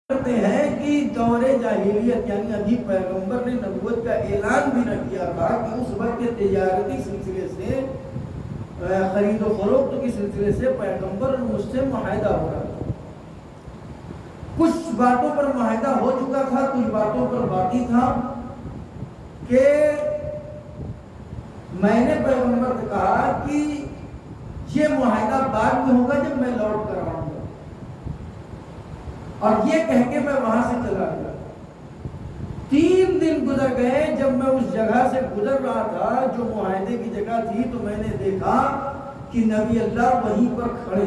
کرتے ہیں کہ دور جاہلیت یعنی ابھی پیغمبر نے نبوت کا اعلان بھی نہ کیا تھا کہ اس وقت کے تجارتی سلسلے سے خرید و فروخت کے سلسلے سے پیغمبر اور مجھ سے معاہدہ ہو رہا تھا. کچھ باتوں پر معاہدہ ہو چکا تھا, کچھ باتوں پر باقی تھا کہ میں نے پیغمبر سے کہا کہ یہ معاہدہ بعد میں ہوگا جب میں لوٹ کر آؤں گا, اور یہ کہہ کے میں وہاں سے چلا گیا. 3 دن گزر گئے. جب میں اس جگہ سے گزر رہا تھا جو معاہدے کی جگہ تھی تو میں نے دیکھا کہ نبی اللہ وہیں پر کھڑے.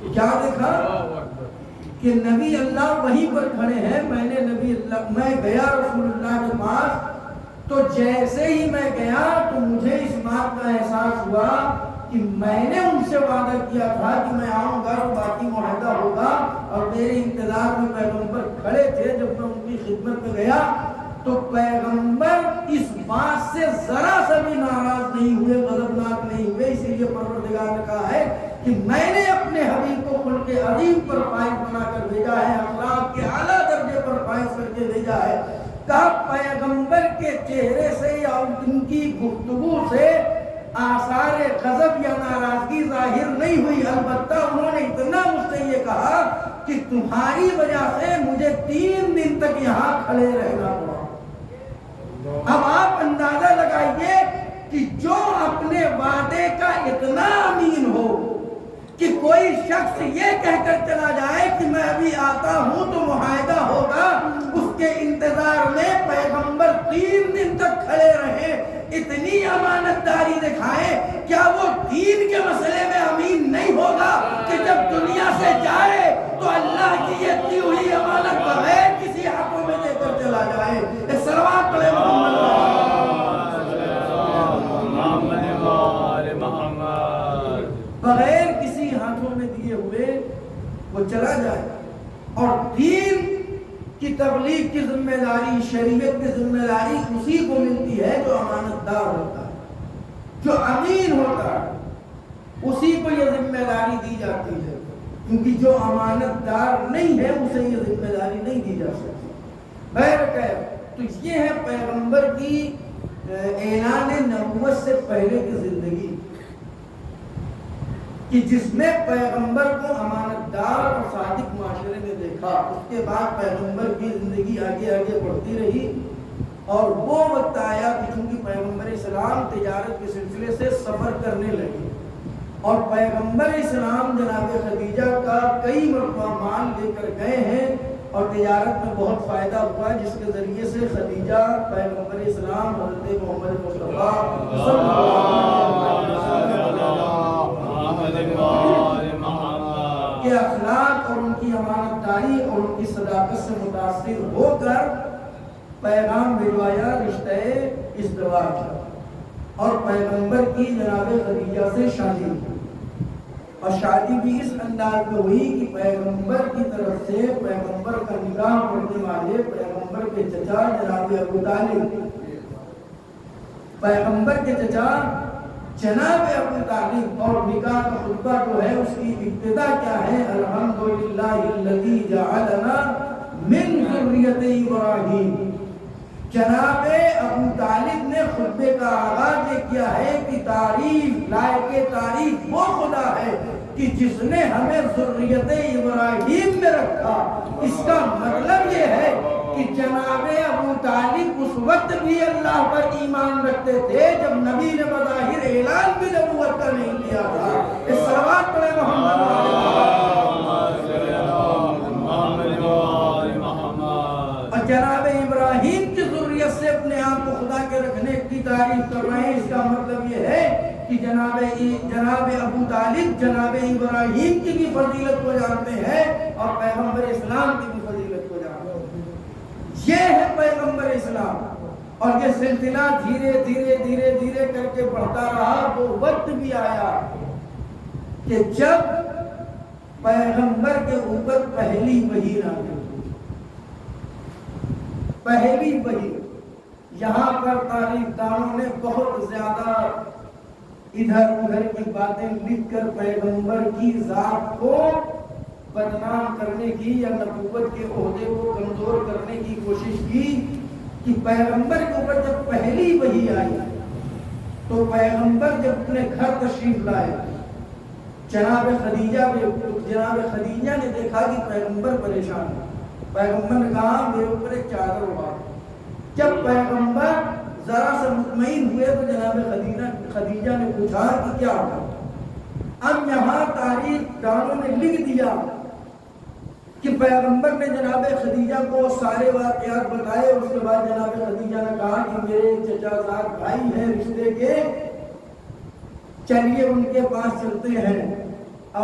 کیا دیکھا؟ کہ نبی اللہ وہیں پر کھڑے ہیں. میں گیا رسول اللہ کے پاس, تو جیسے ہی میں گیا تو مجھے اس بات کا احساس ہوا کہ میں نے ان سے وعدہ کیا تھا کہ میں آؤں گا تو باقی معاہدہ ہوگا, اور میرے انتظار میں پیغمبر کھڑے تھے. جب میں ان کی خدمت میں گیا تو پیغمبر اس بات سے ذرا سا بھی ناراض نہیں ہوئے, غضبناک نہیں ہوئے. اسی لیے پروردگار نے کہا ہے کہ میں نے اپنے حبیب کو خلق عظیم پر فائز بنا کر بھیجا ہے, اخلاق کے اعلیٰ درجے پر فائز کر کے بھیجا ہے. کہا پیغمبر کے چہرے سے یا ان کی گفتگو سے آثار غضب یا ناراضگی ظاہر نہیں ہوئی. البتہ انہوں نے اتنا مجھ سے یہ کہا کہ تمہاری وجہ سے مجھے 3 دن تک یہاں کھڑے رہنا پڑا. اب آپ اندازہ لگائیے کہ جو اپنے وعدے کا اتنا امین ہو کہ کوئی شخص یہ کہہ کر چلا جائے کہ میں ابھی آتا ہوں تو معاہدہ ہوگا, اس کے انتظار میں پیغمبر 3 دن تک کھڑے رہے, اتنی امانت داری دکھائے. کیا وہ دین کے مسئلے میں امین نہیں ہوگا کہ جب دنیا سے جائے تو اللہ کی یہ دی ہوئی امانت بغیر کسی ہاتھوں میں دے کر چلا جائے؟ صلوات پڑھے بغیر کسی ہاتھوں میں دیے ہوئے وہ چلا جائے. اور دین کی تبلیغ کی ذمہ داری, شریعت کی ذمہ داری اسی کو ملتی ہے جو امانت دار ہوتا ہے, جو امین ہوتا ہے, اسی کو یہ ذمہ داری دی جاتی ہے. کیونکہ جو امانت دار نہیں ہے اسے یہ ذمہ داری نہیں دی جا سکتی. بہرکیف تو یہ ہے پیغمبر کی اعلان نبوت سے پہلے کی زندگی, کہ جس میں پیغمبر کو امانت دار اور صادق معاشرے میں دیکھا. اس کے بعد پیغمبر کی زندگی آگے آگے بڑھتی رہی, اور وہ وقت آیا کہ چونکہ پیغمبر اسلام تجارت کے سلسلے سے سفر کرنے لگے, اور پیغمبر اسلام جناب خدیجہ کا کئی مرتبہ مال لے کر گئے ہیں, اور تجارت میں بہت فائدہ ہوا, جس کے ذریعے سے خدیجہ پیغمبر اسلام حضرت محمد مصطفیٰ صلی کے اخلاق اور ان کی امانت داری اور ان کی صداقت سے متاثر ہو کر پیغام بھجوایا, رشتہ ازدواج, اور پیغمبر کی جناب خدیجہ سے شادی ہوئی. اور شادی بھی اس انداز میں ہوئی کہ پیغمبر کی طرف سے پیغمبر کا نکاح پڑھنے والے پیغمبر کے چچا جناب ابو طالب, پیغمبر کے چچا جناب ابو طالب. اور نکاح کا خطبہ جو ہے اس کی ابتدا کیا ہے؟ الحمدللہ الذی جعلنا من ذریۃ ابراہیم. جناب ابو طالب نے خطبے کا آغاز یہ کیا ہے کہ تعریف لائق تعریف وہ خدا ہے کہ جس نے ہمیں ذریت ابراہیم میں رکھا. اس کا مطلب یہ ہے کہ جناب ابو طالب اس وقت بھی اللہ پر ایمان رکھتے تھے جب نبی نے بظاہر اعلان بھی نبوت کا نہیں کیا تھا. اس صلوات پڑھے محمد. اور جناب ابراہیم کی ذریت سے اپنے آپ کو خدا کے رکھنے کی تعریف کر رہے ہیں. اس کا مطلب یہ ہے کہ جناب ابو طالب جناب ابراہیم کی بھی فضیلت کو جانتے ہیں اور پیغمبر اسلام کی بھی فضیلت کو جانتے ہیں. یہ ہے پیغمبر اسلام. اور یہ سلسلہ دھیرے دھیرے دھیرے دھیرے کر کے بڑھتا رہا. وہ وقت بھی آیا کہ جب پیغمبر کے اوپر پہلی وحی نازل ہوئی. پہلی وحی. یہاں پر تاریخ دانوں نے بہت زیادہ ادھر ادھر کی باتیں لکھ کر پیغمبر کی ذات کو بدنام کرنے کی یا نبوت کے عہدے کو کمزور کرنے کی کوشش کی کہ پیغمبر کے اوپر جب پہلی وحی آئی تو پیغمبر جب اپنے گھر تشریف لائے، جناب خدیجہ نے دیکھا کہ پیغمبر پریشان ہے۔ پیغمبر نے کہا میرے اوپر ایک چادر اڑا۔ جب پیغمبر ذرا سا مطمئن ہوئے تو جناب خدیجہ نے پوچھا کہ کیا ہوا؟ اب یہاں تاریخ دانوں نے لکھ دیا کہ پیغمبر نے جناب خدیجہ کو سارے واقعات بتائے۔ اس کے بعد جناب خدیجہ نے کہا کہ میرے چچا زاد بھائی ہیں رشتے کے، چلیے ان کے پاس چلتے ہیں۔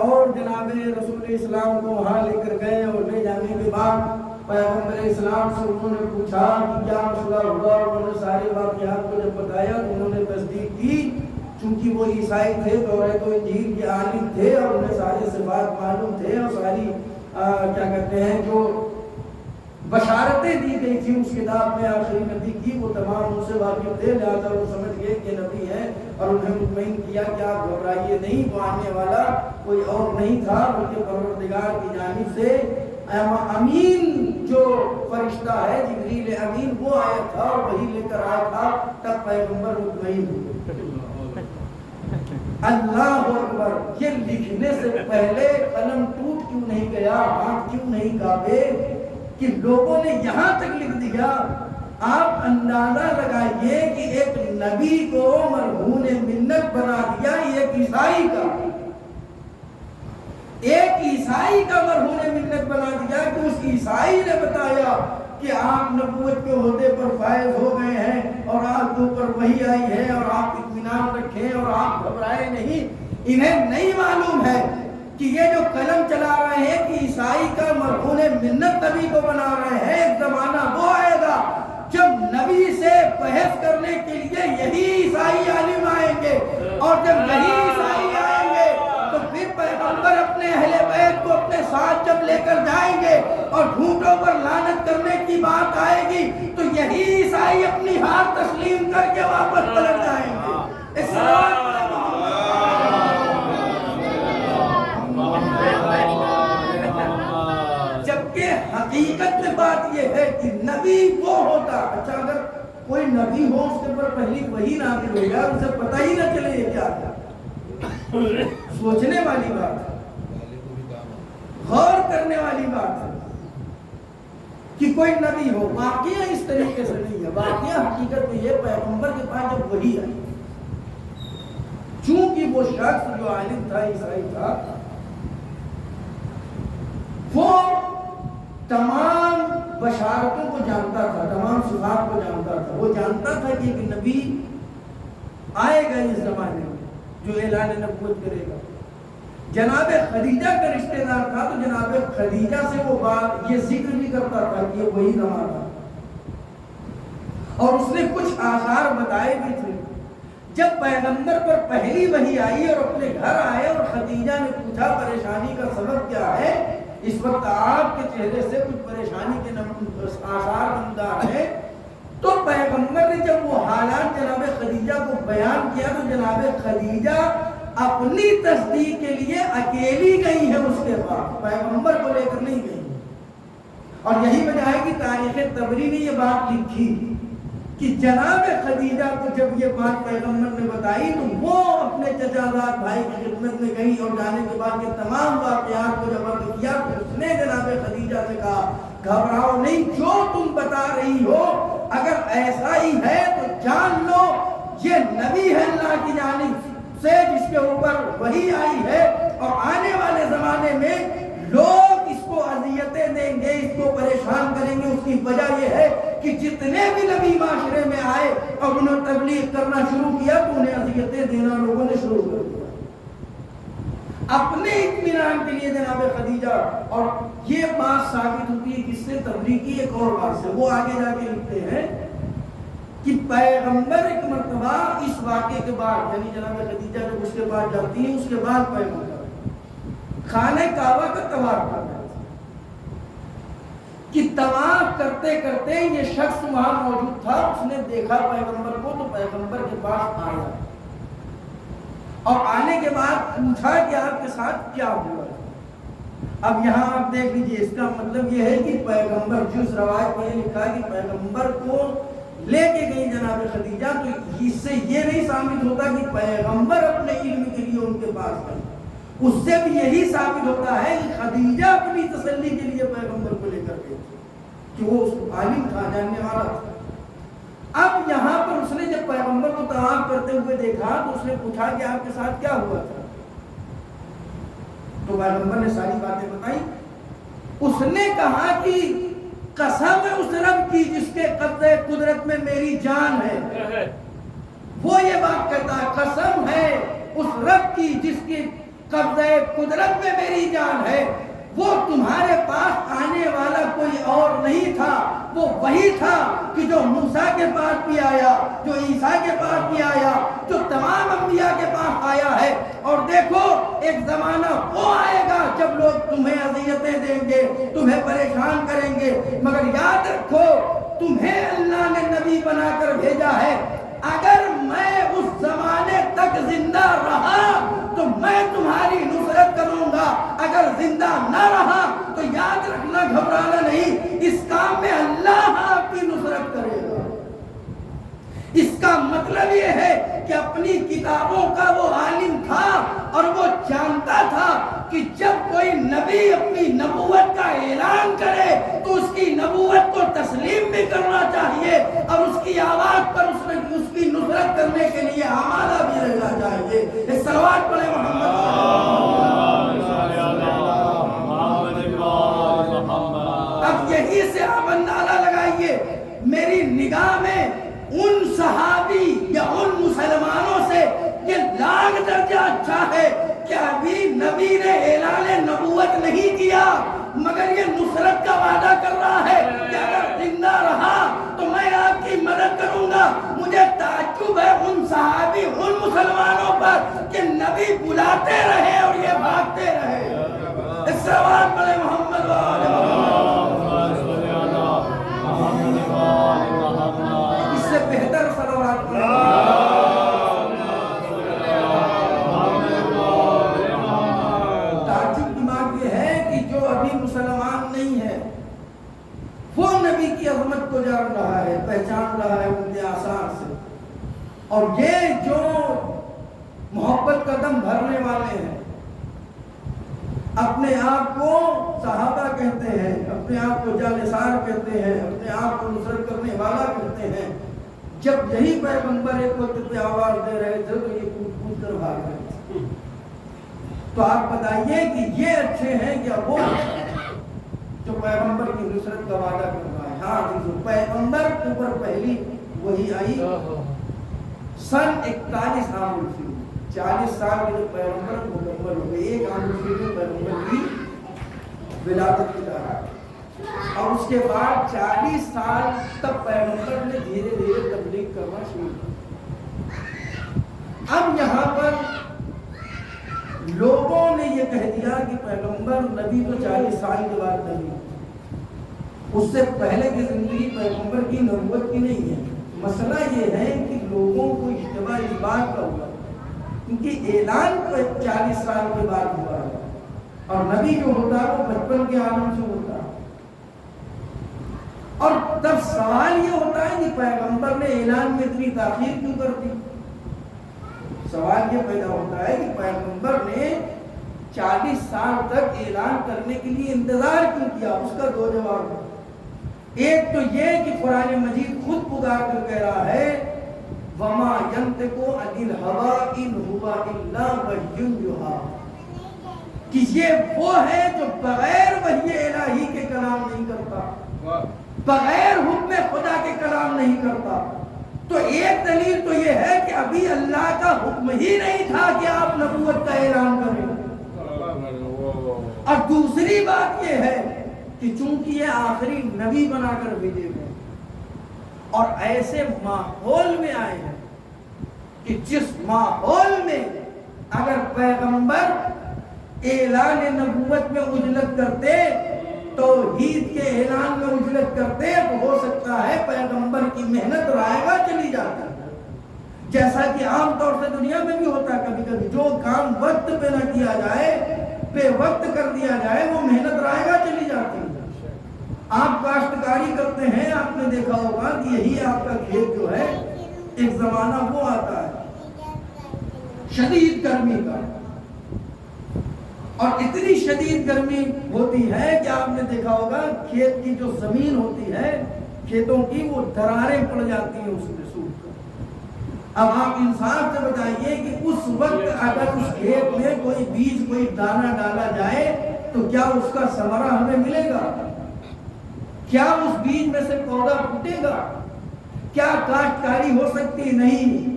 اور جناب رسول اسلام کو وہاں لے کر گئے، اور لے جانے کے بعد پیغمبر اسلام سے انہوں نے پوچھا کہ کیا مسئلہ ہوا، اور انہوں نے سارے واقعات کو جب بتایا تو انہوں نے تصدیق کی، چونکہ وہ عیسائی تھے، توریت و انجیل کے عالم تھے، اور انہیں سارے صفات معلوم تھے، اور ساری کیا کہتے ہیں جو بشارتیں دی گئی تھی اس کتاب میں آخری نبی کی، وہ تمام ان سے واقف تھے، لہٰذا وہ سمجھ گئے کہ نبی ہیں، اور انہیں مطمئن کیا کہ آپ گھبرائیے نہیں، وہ آنے والا کوئی اور نہیں تھا بلکہ پروردگار کی جانب سے امین جو فرشتہ ہے جبریل امین وہ آیا تھا اور وہی لے کر آیا تھا۔ تب پیغمبر مطمئن ہوئے۔ اللہ اکبر! یہ لکھنے سے پہلے قلم ٹوٹ کیوں نہیں گیا، ہاتھ کیوں نہیں کانپے کہ لوگوں نے یہاں تک لکھ دیا؟ آپ اندازہ لگائیے کہ ایک نبی کو مرہون منت بنا دیا ایک عیسائی کا مرہون منت بنا دیا کہ اس عیسائی نے بتایا کہ آپ نبوت کے عہدے پر فائز ہو گئے ہیں اور آپ کے اوپر وحی آئی ہے اور آپ اطمینان رکھیں اور آپ گھبرائے نہیں۔ انہیں نہیں معلوم ہے کہ یہ جو قلم چلا رہے ہیں کہ عیسائی کا مرہون منت نبی کو بنا رہے ہیں، ایک زمانہ وہ آئے گا جب نبی سے بحث کرنے کے لیے یہی عیسائی عالم آئیں گے، اور جب یہی عیسائی آئیں گے تو پھر پیغمبر اپنے اہل بیت کو اپنے ساتھ جب لے کر جائیں گے اور جھوٹوں پر لعنت کرنے کی بات آئے گی تو یہی عیسائی اپنی ہار تسلیم کر کے واپس پلٹ جائیں گے۔ جبکہ حقیقت میں بات یہ ہے کہ نبی وہ ہوتا، اچھا اگر کوئی نبی ہو اس کے اوپر پہلی وحی نازل ہو گیا، اسے پتہ ہی نہ چلے یہ کیا تھا، سوچنے والی بات ہے، غور کرنے والی بات ہے کہ کوئی نبی ہو۔ واقعہ اس طریقے سے نہیں ہے، واقعہ حقیقت میں یہ پیغمبر کے پاس جب وحی آئی، چونکہ وہ شخص جو عالم تھا، عیسائی تھا، وہ تمام بشارتوں کو جانتا تھا، تمام صفات کو جانتا تھا، وہ جانتا تھا کہ ایک نبی آئے گا اس زمانے میں جو اعلان نبوت کرے گا۔ جناب خدیجہ کا رشتہ دار تھا تو جناب خدیجہ سے وہ بات یہ ذکر بھی کرتا تھا کہ یہ وہی زمانہ تھا، اور اس نے کچھ آثار بتائے بھی تھے۔ جب پیغمبر پر پہلی وحی آئی اور اپنے گھر آئے اور خدیجہ نے پوچھا پریشانی کا سبب کیا ہے، اس وقت آپ کے چہرے سے کچھ پریشانی کے آثار نمودار ہیں، تو پیغمبر نے جب وہ حالات جناب خدیجہ کو بیان کیا تو جناب خدیجہ اپنی تصدیق کے لیے اکیلی گئی ہے اس کے پاس، پیغمبر کو لے کر نہیں گئی۔ اور یہی وجہ ہے کہ تاریخ طبری نے یہ بات لکھی کہ جناب خدیجہ کو جب یہ بات پیغمبر نے بتائی تو وہ اپنے چچا زاد بھائی کی خدمت میں گئی، اور جانے کے بعد یہ تمام واقعات کو جب عرض کیا تو اس نے جناب خدیجہ سے کہا گھبراؤ نہیں، جو تم بتا رہی ہو اگر ایسا ہی ہے تو جان لو یہ نبی ہے اللہ کی جانب سے جس کے اوپر وحی آئی ہے، اور آنے والے زمانے میں لوگ اس کو اذیتیں دیں گے، اس کو پریشان کریں گے۔ اس کی وجہ یہ ہے کہ جتنے بھی نبی معاشرے میں آئے اور انہوں نے تبلیغ کرنا شروع کیا تو انہیں اذیتیں دینا لوگوں نے شروع کر دیا اپنے اطمینان کے لیے جناب خدیجہ۔ اور یہ بات ثابت ہوتی ہے کس سے؟ تبلیغ کی ایک اور بات سے۔ وہ آگے جا کے لکھتے ہیں کہ پیغمبر ایک مرتبہ اس واقعے کے بعد، یعنی جناب خدیجہ جب اس کے پاس جاتی ہیں، اس کے بعد پیغمبر خانہ کعبہ کا طواف کر رہے تھے کہ طواف کرتے کرتے یہ شخص وہاں موجود تھا، اس نے دیکھا پیغمبر کو تو پیغمبر کے پاس آیا، اور آنے کے بعد پوچھا کہ آپ کے ساتھ کیا ہوا؟ اب یہاں آپ دیکھ لیجیے، اس کا مطلب یہ ہے کہ پیغمبر، جس روایت میں یہ لکھا کہ پیغمبر کو لے کے گئی جناب خدیجہ، تو اس سے یہ نہیں ثابت ہوتا کہ پیغمبر اپنے علم کے لیے ان کے پاس گئے، اس سے بھی یہی ثابت ہوتا ہے کہ خدیجہ اپنی تسلی کے لیے پیغمبر کو لے کر گئی کہ وہ عالم تھا، جاننے والا تھا۔ اب یہاں پر اس نے جب پیغمبر کو طواف کرتے ہوئے دیکھا تو اس نے پوچھا کہ آپ کے ساتھ کیا ہوا تھا؟ تو پیغمبر نے ساری باتیں بتائی۔ اس نے کہا کہ قسم ہے اس رب کی جس کے قبضے قدرت میں میری جان ہے، وہ یہ بات کہتا ہے، قسم ہے اس رب کی جس کی قبضے قدرت میں میری جان ہے، وہ تمہارے پاس آنے والا کوئی اور نہیں تھا، وہ وہی تھا کہ جو موسیٰ کے پاس بھی آیا، جو عیسیٰ کے پاس بھی آیا، جو تمام انبیاء کے پاس آیا ہے۔ اور دیکھو ایک زمانہ وہ آئے گا جب لوگ تمہیں اذیتیں دیں گے، تمہیں پریشان کریں گے، مگر یاد رکھو تمہیں اللہ نے نبی بنا کر بھیجا ہے، اگر میں اس زمانے تک زندہ رہا تو میں تمہاری نصرت کروں گا، اگر زندہ نہ رہا تو یاد رکھنا، گھبرانا نہیں، اس کام میں اللہ آپ کی نصرت کرے گا۔ اس کا مطلب یہ ہے کہ اپنی کتابوں کا وہ عالم تھا اور وہ جانتا تھا کہ جب کوئی نبی اپنی نبوت کا اعلان کرے تو اس کی نبوت کو تسلیم بھی کرنا چاہیے اور اس کی آواز پر اس کی نصرت کرنے کے لیے آمادہ بھی رہنا چاہیے۔ ایک صلوات پڑھیں محمد۔ اب یہی سے آپ اندازہ لگائیے، میری نگاہ میں ان صحابی یا ان مسلمانوں سے یہ لاکھ درجہ اچھا ہے کہ ابھی نبی نے اعلان نبوت نہیں کیا مگر یہ نصرت کا وعدہ کر رہا ہے کہ اگر زندہ رہا تو میں آپ کی مدد کروں گا۔ مجھے تعجب ہے ان صحابی، ان مسلمانوں پر کہ نبی بلاتے رہے اور یہ بھاگتے رہے۔ اس سوال پڑھے محمد وآل محمد، اس سے بہتر صلوات پڑھے۔ مسلمان نہیں ہے وہ نبی کی عظمت کو جان رہا ہے، پہچان رہا ہے ان کے آثار سے، اور یہ جو محبت کا دم بھرنے والے ہیں، اپنے آپ کو صحابہ کہتے ہیں، اپنے آپ کو جانثار کہتے ہیں، اپنے آپ کو نصرت کرنے والا کہتے ہیں، جب یہی پیغمبر ایک وقت پہ آواز دے رہے تھے تو یہ کود کود کر بھاگ رہے تھے۔ تو آپ بتائیے کہ یہ اچھے ہیں یا وہ جو پیغمبر کی نصرت کا وعدہ کر رہا ہے؟ ہاں عزیزو، پیغمبر کے اوپر پہلی وہی آئی سن 41 عام الفیل، 40 سال کے جو پیغمبر مکمل ہو گئے، ایک عام الفیل میں پیغمبر کی ولادت کی دعوت، اور اس کے بعد 40 سال تک پیغمبر نے دھیرے دھیرے تبلیغ کرنا شروع کیا۔ اب یہاں پر لوگوں نے یہ کہہ دیا کہ پیغمبر نبی تو 40 سال کے بعد نبی، اس سے پہلے کی زندگی پیغمبر کی نبوت کی نہیں ہے۔ مسئلہ یہ ہے کہ لوگوں کو اشتباہ اس بات کا ہوا کیونکہ اعلان 40 سال کے بعد ہوا ہے اور نبی جو ہوتا ہے وہ بچپن کے عالم سے ہوتا ہے، اور تب سوال یہ ہوتا ہے کہ پیغمبر نے اعلان میں اتنی تاخیر کیوں کر دی؟ سوال یہ پیدا ہوتا ہے کہ پیغمبر نے 40 سال تک اعلان کرنے کے لیے انتظار کیوں کیا؟ اس کا دو جواب ہے۔ ایک تو یہ کہ قرآن مجید خود پکار کر کہہ رہا ہے وَمَا يَنْطِقُ عَنِ الْهَوَىٰ إِنْ هُوَ إِلَّا وَحْيٌ يُوحَىٰ، کہ یہ وہ ہے جو بغیر وحی الہی کے کلام نہیں کرتا، بغیر حکم خدا کے کلام نہیں کرتا۔ تو ایک دلیل تو یہ ہے کہ ابھی اللہ کا حکم ہی نہیں تھا کہ آپ نبوت کا اعلان کریں، اور دوسری بات یہ ہے کہ چونکہ یہ آخری نبی بنا کر بھیجے گئے اور ایسے ماحول میں آئے ہیں کہ جس ماحول میں اگر پیغمبر اعلان نبوت میں عجلت کرتے، توحید کے اعلان میں عجلت کرتے، تو ہو سکتا ہے پیغمبر کی محنت رائگاں چلی جاتی، جیسا کہ عام طور سے دنیا میں بھی ہوتا ہے۔ کبھی کبھی جو کام وقت پہ نہ کیا جائے بے وقت کر دیا جائے وہ محنت رائے گا چلی جاتی ہے۔ آپ کاشتکاری کرتے ہیں، آپ نے دیکھا ہوگا کہ یہی آپ کا کھیت جو ہے ایک زمانہ وہ آتا ہے شدید گرمی کا، اور اتنی شدید گرمی ہوتی ہے کہ آپ نے دیکھا ہوگا کھیت کی جو زمین ہوتی ہے کھیتوں کی وہ دراریں پڑ جاتی ہیں اس میں سوکھ کر۔ اب آپ انصاف سے بتائیے کہ اس وقت اگر اس کھیت میں کوئی بیج کوئی دانہ ڈالا جائے تو کیا اس کا ثمرہ ہمیں ملے گا؟ کیا اس بیج میں سے پودا پھوٹے گا؟ کیا کاشتکاری ہو سکتی؟ نہیں۔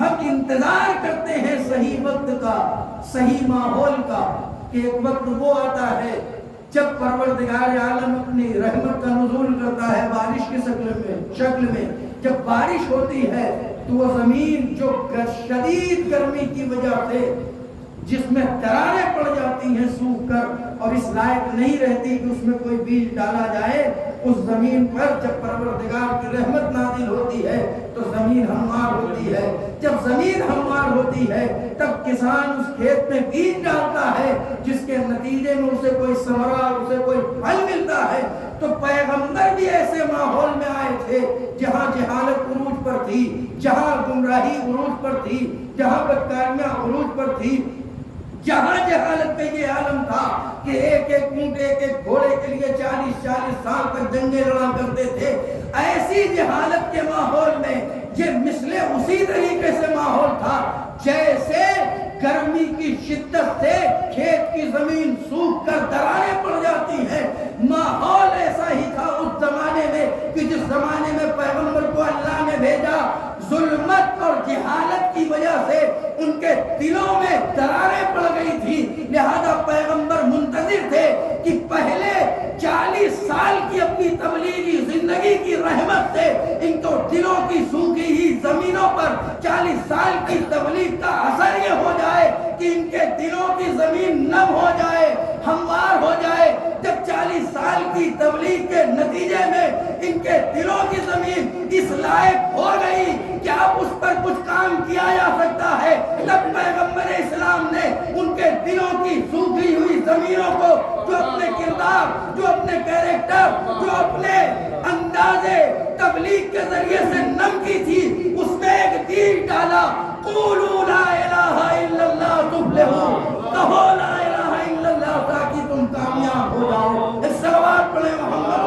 ہم انتظار کرتے ہیں صحیح وقت کا، صحیح ماحول کا، کہ ایک وقت وہ آتا ہے جب پروردگار عالم اپنی رحمت کا نزول کرتا ہے بارش کی شکل میں۔ جب بارش ہوتی ہے تو وہ زمین جو شدید گرمی کی وجہ سے جس میں دراریں پڑ جاتی ہیں سوکھ کر اور اس لائق نہیں رہتی کہ اس میں کوئی بیج ڈالا جائے، اس زمین پر جب پروردگار کی رحمت نازل ہوتی ہے تو زمین ہموار ہوتی ہے۔ جب زمین ہموار ہوتی ہے تب کسان اس کھیت میں بیج ڈالتا ہے جس کے نتیجے میں اسے کوئی ثمرہ، اسے کوئی پھل ملتا ہے۔ تو پیغمبر بھی ایسے ماحول میں آئے تھے جہاں جہالت عروج پر تھی، جہاں گمراہی عروج پر تھی، جہاں بدکاریاں عروج پر تھی، جہاں جہالت پہ یہ عالم تھا کہ ایک ایک اونٹ ایک ایک گھوڑے کے لیے 40 سال تک جنگیں لڑا کرتے تھے۔ ایسی جہالت کے ماحول میں یہ مثل اسی طریقے سے ماحول تھا جیسے گرمی کی شدت سے کھیت کی زمین سوکھ کر دراریں پڑ جاتی ہیں۔ ماحول ایسا ہی تھا اس زمانے میں کہ جس زمانے میں پیغمبر کو اللہ نے بھیجا، ظلمت اور جہالت کی وجہ سے ان کے دلوں میں دراریں پڑ گئی تھی، لہذا پیغمبر منتظر تھے کہ پہلے 40 سال کی اپنی تبلیغی زندگی کی رحمت سے ان کو دلوں کی سوکھی ہوئی زمینوں پر 40 سال کی تبلیغ کا اثر یہ ہو جائے کہ ان کے دلوں کی زمین نم ہو جائے، ہموار ہو جائے۔ جب 40 سال کی تبلیغ کے نتیجے میں ان کے دلوں کی زمین اس لائق ہو گئی کہ اب اس پر کچھ کام کیا جا سکتا ہے، تب پیغمبر اسلام نے ان کے دلوں کی سوکھی ہوئی زمینوں کو جو اپنے کردار، جو اپنے کیریکٹر، جو اپنے اندازے تبلیغ کے ذریعے سے نم کی تھی، اس میں ایک تیر ڈالا، قولوا لا الہ الا اللہ تفلحوا، کہو لا الہ الا اللہ تاکہ تم کامیاب ہو جاؤ۔ اس صلوات پڑھیں محمد،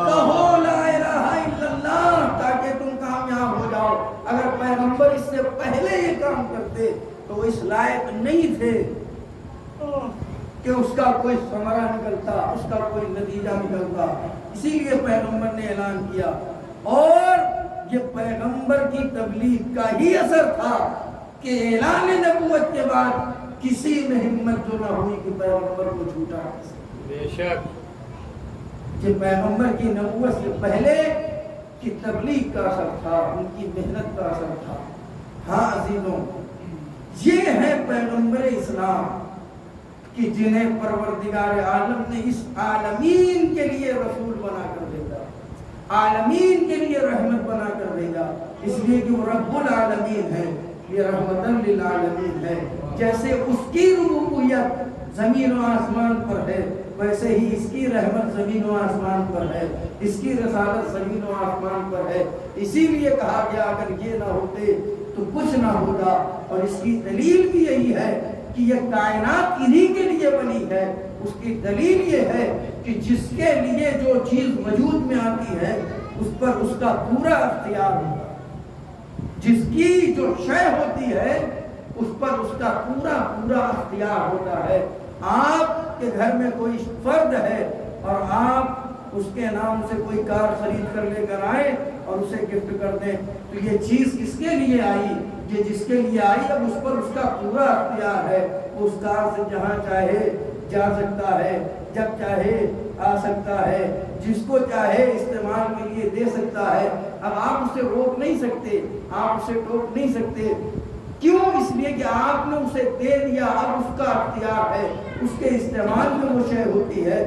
کہو لا الہ الا اللہ تاکہ تم کامیاب ہو جاؤ۔ اگر پیغمبر اس سے پہلے یہ کام کرتے تو وہ اس لائق نہیں تھے کہ اس کا کوئی ثمرہ نکلتا، اس کا کوئی نتیجہ نکلتا۔ اسی لیے پیغمبر نے اعلان کیا، اور یہ پیغمبر کی تبلیغ کا ہی اثر تھا کہ اعلان نبوت کے بعد کسی میں ہمت جو نہ ہوئی کہ پیغمبر کو جھوٹا۔ بے شک کہ پیغمبر کی نبوت سے پہلے کی تبلیغ کا اثر تھا، ان کی محنت کا اثر تھا۔ ہاں عزیزوں، یہ ہے پیغمبر اسلام کہ جنہیں پروردگار عالم نے اس عالمین کے لیے رسول بنا کر بھیجا، عالمین کے لیے رحمت بنا کر بھیجا، اس لیے کہ وہ رب العالمین ہے، یہ رحمت للعالمین ہے۔ جیسے اس کی ربوبیت زمین و آسمان پر ہے، ویسے ہی اس کی رحمت زمین و آسمان پر ہے، اس کی رسالت زمین و آسمان پر ہے۔ اسی لیے کہا گیا اگر یہ نہ ہوتے تو کچھ نہ ہوتا، اور اس کی دلیل بھی یہی ہے کہ یہ کائنات انہی کے لیے بنی ہے۔ اس کی دلیل یہ ہے کہ جس کے لیے جو چیز وجود میں آتی ہے اس پر اس کا پورا اختیار ہوتا ہے، جس کی جو شے ہوتی ہے اس پر اس کا پورا اختیار ہوتا ہے۔ آپ کے گھر میں کوئی فرد ہے اور آپ اس کے نام سے کوئی کار خرید کر لے کر آئے اور اسے گفٹ کر دیں، تو یہ چیز کس کے لیے آئی؟ یہ جس کے لیے آئی، اب اس پر اس کا پورا اختیار ہے۔ اس کار سے جہاں چاہے جا سکتا ہے، جب چاہے آ سکتا ہے، جس کو چاہے استعمال کے لیے دے سکتا ہے۔ اب آپ اسے روک نہیں سکتے، آپ اسے ٹوک نہیں سکتے۔ کیوں؟ اس لیے کہ آپ نے اسے دے دیا، اب اس کا اختیار ہے، اس کے استعمال میں وہ شے ہوتی ہے۔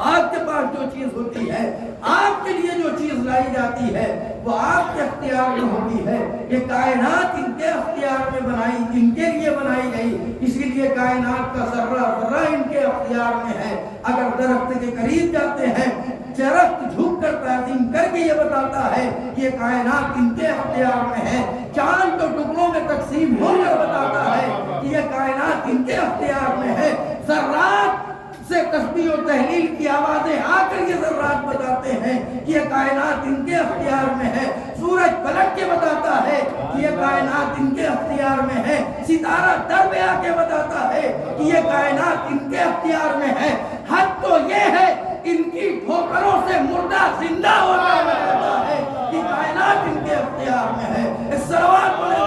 آپ کے پاس جو چیز ہوتی ہے، آپ کے لیے جو چیز لائی جاتی ہے، وہ آپ کے اختیار میں ہوتی ہے. یہ کائنات ان کے اختیار میں بنائی، ان کے لیے بنائی گئی، اسی لیے کائنات کا ذرہ ذرہ ان کے اختیار میں ہے. اگر درخت کے قریب جاتے ہیں، درخت جھک کر تعظیم کر کے یہ بتاتا ہے کہ یہ کائنات ان کے اختیار میں ہے. چاند تو ٹکڑوں میں تقسیم ہو کر بتاتا ہے کہ یہ کائنات ان کے اختیار میں ہے. ذرات سے تسبیح و تحلیل کی آوازیں آ کر یہ ذرات بتاتے ہیں کہ یہ کائنات ان کے اختیار میں ہے. سورج پلٹ کے بتاتا ہے کہ یہ کائنات ان کے اختیار میں ہے. ستارہ در پہ آ کے بتاتا ہے کہ یہ کائنات ان کے اختیار میں ہے. حد تو یہ ہے ان کی ٹھوکروں سے مردہ زندہ ہوتا رہتا ہے کہ کائنات ان کے اختیار میں ہے. اس صلوات پڑھیں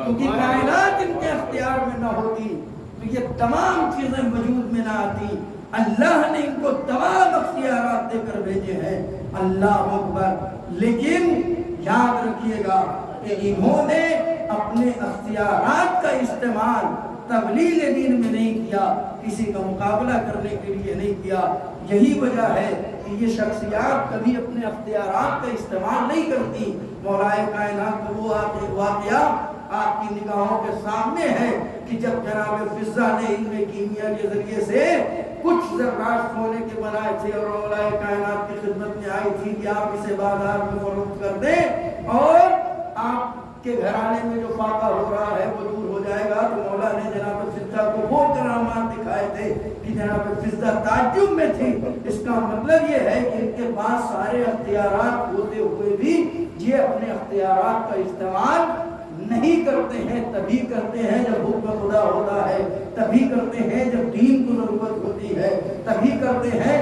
کیونکہ کائنات ان کے اختیار میں نہ ہوتی تو یہ تمام چیزیں وجود میں نہ آتی. اللہ نے ان کو تمام اختیارات دے کر بھیجے ہیں. اللہ اکبر. لیکن یاد رکھیے گا کہ انہوں نے اپنے اختیارات کا استعمال تبلیغ دین میں نہیں کیا، کسی کا مقابلہ کرنے کے لیے نہیں کیا. یہی وجہ ہے کہ یہ شخصیات کبھی اپنے اختیارات کا استعمال نہیں کرتی. مولا کائنات کا وہ واقعہ آپ کی نگاہوں کے سامنے ہے کہ جب جناب فضہ نے علم کیمیا کے ذریعے سے کچھ ذرات سونے کے بنائے تھے اور مولا کائنات کی خدمت میں آئی تھی کہ آپ اسے بازار میں فروخت کر دیں اور آپ کے گھرانے میں جو فاقہ ہو رہا ہے وہ دور ہو جائے گا. تو مولا نے جناب فضہ کو وہ کرامات دکھائے تھے کہ جناب فضہ تعجب میں تھی. اس کا مطلب یہ ہے کہ ان کے پاس سارے اختیارات ہوتے ہوئے بھی یہ اپنے اختیارات کا استعمال نہیں کرتے ہیں. تبھی کرتے ہیں جب حکم خدا ہوتا ہے، تبھی کرتے ہیں جب دین کو ضرورت ہوتی ہے، تبھی کرتے ہیں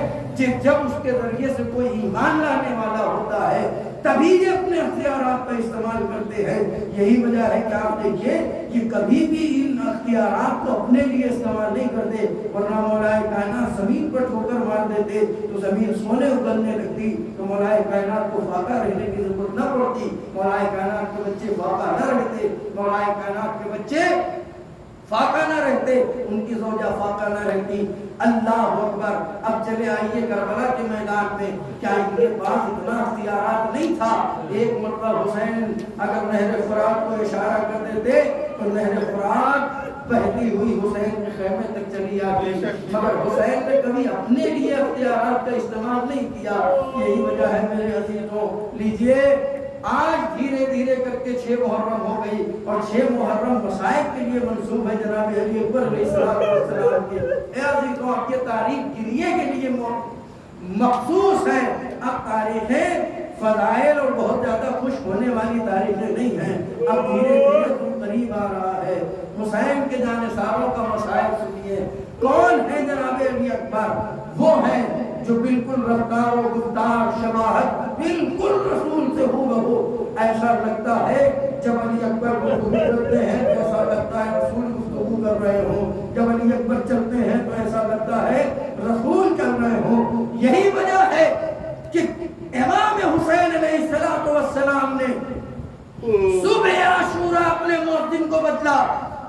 جب اس کے ذریعے سے کوئی ایمان لانے والا ہوتا ہے، تبھی یہ اپنے اختیارات کا استعمال کرتے ہیں. یہی وجہ ہے کہ آپ دیکھیے کہ کبھی بھی ان اختیارات کو اپنے لیے استعمال نہیں کرتے. ورنہ مولا کائنات زمین پر ٹھوکر مار دیتے تو زمین سونے اگلنے لگتی، تو مولا کائنات کو فاقہ رہنے کی ضرورت نہ پڑتی. مولا کائنات کے بچے فاقہ نہ رہتے، مولا کائنات کے بچے فاقہ نہ رہتے، ان کی زوجہ فاقہ نہ رہتی. اللہ اکبر. اب چلے آئیے کربلا کے میدان میں. کیا ان کے پاس اتنا اختیارات نہیں تھا؟ ایک مرتبہ حسین اگر نہر فرات کو اشارہ کر دیتے تو نہر فرات بہتی ہوئی حسین کے خیمے تک چلی آتی، مگر حسین نے کبھی اپنے لیے اختیارات کا استعمال نہیں کیا. یہی وجہ ہے میرے عزیزوں. لیجئے آج دھیرے دھیرے کر کے 6 محرم ہو گئی اور 6 محرم مصائب کے لیے منسوب ہے جناب علی اکبر علیہ السلام کے. اے عزیزوں، آپ یہ تاریخ گریے کے لیے مخصوص ہے. اب تاریخیں فضائل اور بہت زیادہ خوش ہونے والی تاریخیں نہیں ہیں. اب دھیرے دھیرے تم قریب آ رہا ہے. حسین کے جانثاروں کا مصائب سنیے. کون ہے جناب علی اکبر؟ وہ ہیں جو بالکل رفتار و گفتار شباہت بالکل رسول سے ہو بہو. ایسا لگتا ہے جب علی اکبر گفتگو کرتے ہیں تو ایسا لگتا ہے رسول گفتگو کر رہے ہوں. جب علی اکبر چلتے ہیں تو ایسا لگتا ہے رسول چل رہے ہوں. یہی وجہ ہے کہ امام حسین علیہ السلام نے صبح عاشورہ اپنے مؤذن کو بدلا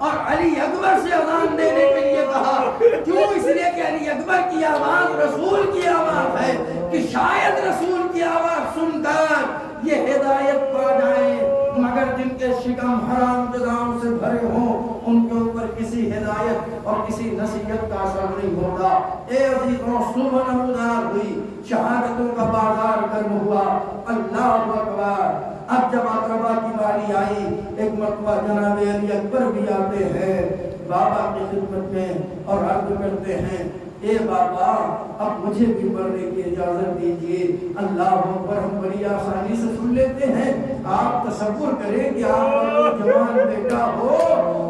اور علی اکبر سے اذان دینے کے لیے کہا. کیوں؟ اس لیے کہ علی اکبر کی آواز رسول کی آواز ہے کہ شاید رسول کی آواز سن کر یہ ہدایت پا جائیں. مگر جن کے شکم حرام غذاؤں سے بھرے ہوں ان کے اوپر کسی ہدایت اور کسی نصیحت کا اثر نہیں ہوتا. اے عزیزوں، صبح نمودار ہوئی، شہادتوں کا بازار گرم ہوا. اللہ اکبر. اب جب اقربا کی باری آئی، ایک مرتبہ جناب علی اکبر بھی آتے ہیں بابا کی خدمت میں اور عرض کرتے ہیں اے بابا اب مجھے بھی پڑھنے کی اجازت دیجیے. اللہ اکبر. ہم بڑی آسانی سے سن لیتے ہیں. آپ تصور کریں کہ آپ کا جوان بیٹا ہو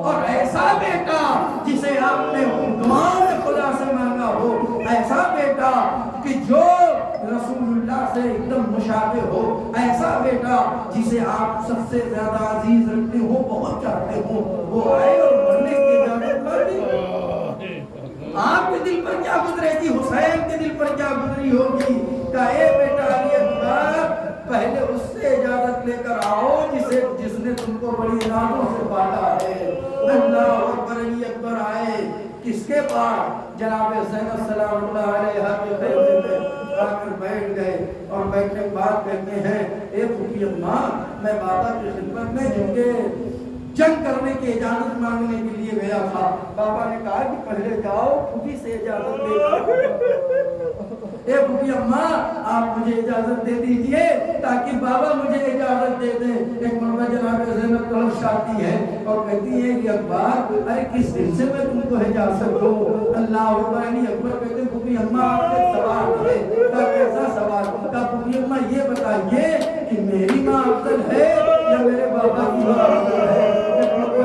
اور ایسا بیٹا جسے آپ نے دعاؤں میں خدا سے مانگا ہو، ایسا بیٹا کہ جو رسول اللہ سے ایک دم مشابہ ہو، ایسا بیٹا جسے آپ سب سے زیادہ عزیز رکھتے ہو، بہت چاہتے ہو، وہ آئے اور پڑھنے کی اجازت کر دی. آپ کے دل پر کیا گزرے گی؟ حسین کے دل پر کیا گزری ہوگی؟ کہ اے بیٹا علی اکبر، پہلے اس سے اجازت لے کر آؤ جس نے تم کو بڑی نازوں سے پالا ہے. اللہ اکبر. علی اکبر آئے کس کے پاس؟ جناب زینب سلام اللہ علیہ کے خیمے میں آ کر بیٹھ گئے اور بیٹھنے کے بعد کہتے ہیں اے پھوپھی اماں میں بابا کی خدمت میں چونکہ جنگ کرنے کی اجازت مانگنے کے لیے گیا تھا. بابا نے کہا کہ پہلے جاؤ پھوپھی سے اجازت لے کر. اے پھوپھی اماں آپ مجھے اجازت دے دیجئے تاکہ بابا مجھے اجازت دے دیں. ایک مرتبہ جناب زینب طرف آتی ہے اور کہتی ہے کہ اکبر ارے کس دن سے میں تم کو اجازت دو. اللہ اکبر کہتے ہیں پھوپھی اماں آپ سے سوال ہے. کیسا سوال؟ کہا پھوپھی اماں یہ بتائیے کہ میری ماں افضل ہے یا میرے بابا کی ماں افضل ہے؟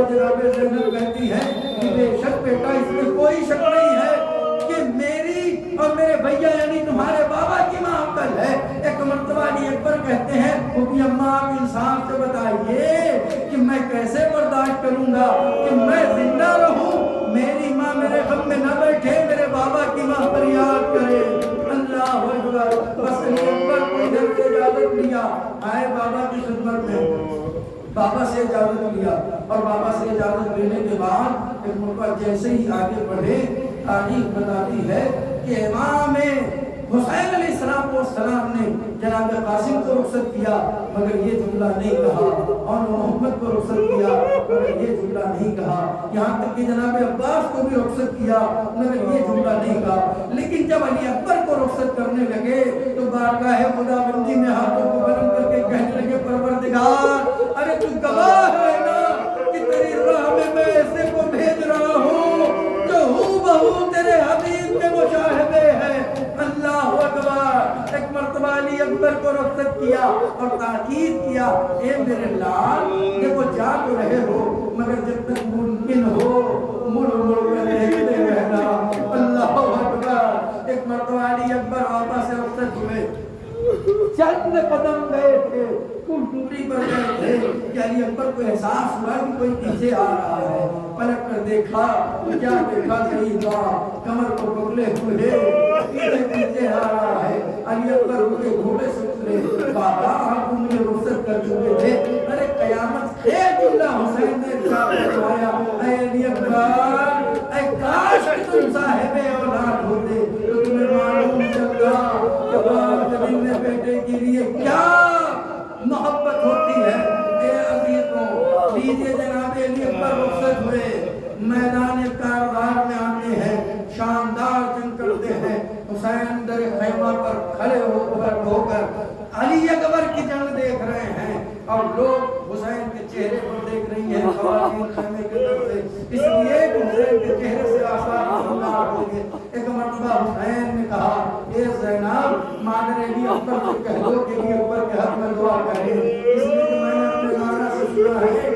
جناب زینب کہتی ہے کہ بے شک بیٹا اس میں کوئی شک نہیں ہے کہ میری اور میرے بھیا یعنی تمہارے بابا کی ماں افضل ہے. ایک مرتبہ علی اکبر کہتے ہیں پھوپھی اماں آپ انصاف سے بتائیے کہ میں کیسے برداشت کروں گا کہ میں زندہ رہوں میری ماں میرے غم میں نہ بیٹھے میرے بابا کی ماں فریاد کرے. اللہ اکبر. بس علی اکبر کو ادھر سے اجازت لیا آئے بابا کی خدمت میں. بابا سے اجازت لیا اور بابا سے اجازت لینے کے بعد ایک مرتبہ جیسے ہی آگے بڑھے تاریخ بتاتی ہے کہ امام حسین علیہ السلام نے جناب قاسم کو رخصت کیا مگر یہ جملہ نہیں کہا اور محمد کو رخصت کیا مگر یہ جملہ نہیں کہا. یہاں تک کہ جناب عباس کو بھی رخصت کیا مگر یہ جملہ نہیں کہا. لیکن جب علی اکبر کو رخصت کرنے لگے تو بارگاہ خدا بندی میں ہاتھوں کو بلند کر کے کہنے لگے پروردگار ارے تو گواہ ہے نا کہ تیری راہ میں ایسے کو بھیج رہا ہوں جو ہو بہو تیرے حبیب کے مشاہدے ہیں. اللہ اکبر. ایک مرتبہ علی اکبر کو رخصت کیا اور تاکید کیا اے میرے لال دیکھو جا تو رہے ہو مگر جب تک ممکن ہو مڑ مڑ کر دیکھتے رہنا. اللہ اکبر. ایک مرتبہ علی اکبر آپا سے رخصت ہوئے چند قدم گئے تھے کچھ دوری پر گئے تھے کہ علی اکبر کو احساس ہوا کہ کوئی پیچھے آ رہا ہے. پلٹ کر دیکھا کیا دیکھا صحیح تھا کمر کو پکڑے ہوئے پیچھے آ رہا ہے. علی اکبر ان کے گھوڑے سے اترے. بابا آپ مجھے رخصت کر چکے تھے. ارے قیامت خیر اللہ حسین نے ارشاد فرمایا اے علی اکبر اے کاش کہ تم صاحب اولاد ہوتے تو تمہیں معلوم چلتا کہ باپ زمین میں بیٹے کے لیے کیا محبت ہوتی ہے. اے عزیزوں لیجئے جناب علی اکبر رخصت ہوئے میدان کارزار میں آتے ہیں شاندار جنگ کرتے ہیں. حسین در خیمہ پر کھڑے ہو کر علی اکبر کی جنگ دیکھ رہے ہیں اور لوگ حسین کے چہرے پر دیکھ رہی ہیں خواتین خیمے کے در سے اس لیے کہ حسین کے چہرے سے آثار نمودار ہو گئے. ایک مرتبہ حسین نے کہا اے زینب مادر علی اکبر سے کہہ دو کہ علی اکبر کے حق میں دعا کریں اس لیے کہ میں نے اپنے نانا سے سنا ہے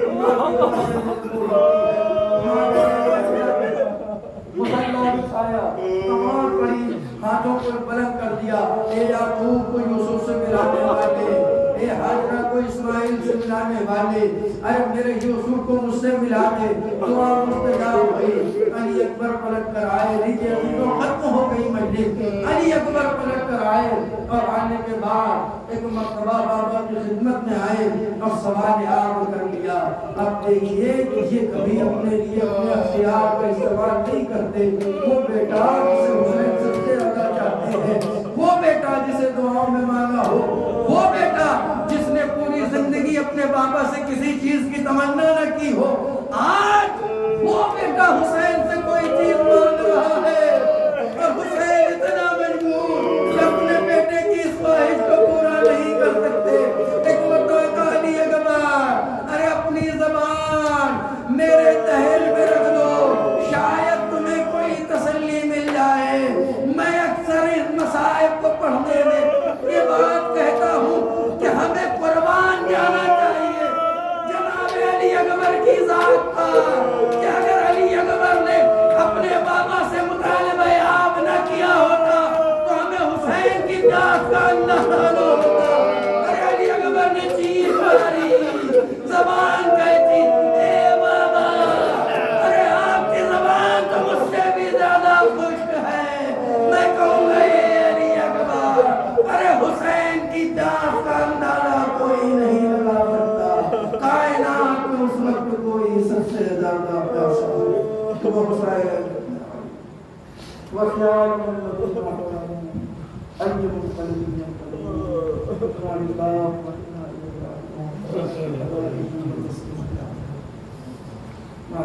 کمان پڑی ہاتھوں کو بلند کر دیا اے یعقوب کو یوسف سے ملانے والے اے حاجرہ کو اسماعیل سے ملانے والے ارے میرے یوسف کو مجھ سے ملا دے. دعا مستجاب ہوئی. علی اکبر پلٹ کر آئے لیجیے عزیزوں ختم ہو گئی مجلس. علی اکبر پلٹ کر آئے اور آنے کے بعد ایک مرتبہ بابا کی خدمت میں آئے اور سوال عام کر لیا. اب دیکھیے کہ یہ کبھی اپنے لیے اپنے اختیار کا استعمال نہیں کرتے. وہ بیٹا جسے حسین سب سے زیادہ چاہتے ہیں وہ بیٹا جسے دعاؤں میں مانگا ہو وہ بیٹا جس نے پوری زندگی اپنے بابا سے کسی چیز کی تمنا نہ کی ہو آج وہ بیٹا حسین سے کوئی چیز مانگ رہا ہے اور حسین اتنا مجبور کہ اپنے بیٹے کی اس خواہش کو پورا نہیں کر سکتے. ایک مرتبہ کہا علی اکبر ارے اپنی زبان میرے تہل میں رکھ دو شاید تمہیں کوئی تسلی مل جائے. میں اکثر ان مصائب کو پڑھنے میں یہ بات کہتا ہوں کہ ہمیں قربان جانا چاہیے جناب علی اکبر کی ذات پر. وخيار من الذين أحوالهم أي منقلب ينقلب سبحان الله وإنا إليه راجعون. ما